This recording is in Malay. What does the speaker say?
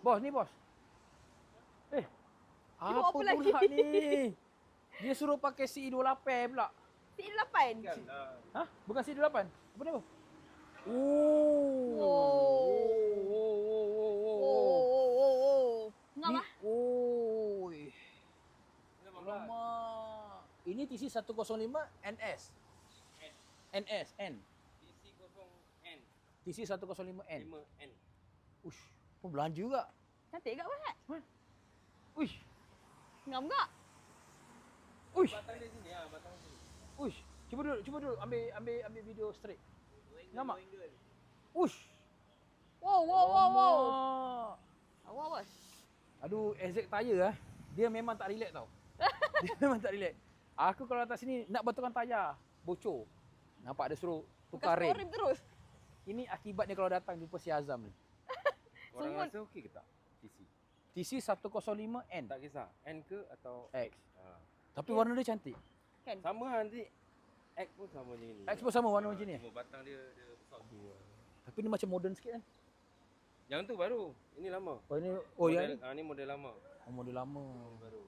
Bos, ni bos. Apa apa pula lagi? ni? Dia suruh pakai CE28 pula. C8. Hah? Bukan CE28. Apa ni bos? Ngam ah. Oi. Lama. Ini TC 105 NS. NS N. TC0N. TC 105 N. 5N. Ush, pun belanja juga. Cantik tak Wahad? Ush, Ngam tak? ush, Batang dia sini ah, batang sini. ush. Cuba dulu ambil video straight. Nampak? Ush. Wow. Alamak. Awak bos. Aduh, exact tayar ah. Dia memang tak relax tau. Dia memang tak relax. Aku kalau atas sini nak betulkan tayar, bocor. Nampak dia suruh tukar Bukan rem. terus. Ini akibatnya kalau datang jumpa si Azam ni. Orang Semua- rasa okey ke tak? TC. TC 105N Tak kisah. N ke atau X. Ha. Tapi warna dia cantik. Kan? Sama lah nanti. X pun sama macam ni. X pun sama warna macam ni. Cuma batang dia besar sikit. Tapi ni macam modern sikit kan. Yang tu baru. Ini lama. Oh ini model, yang ni model lama. model lama. Baru.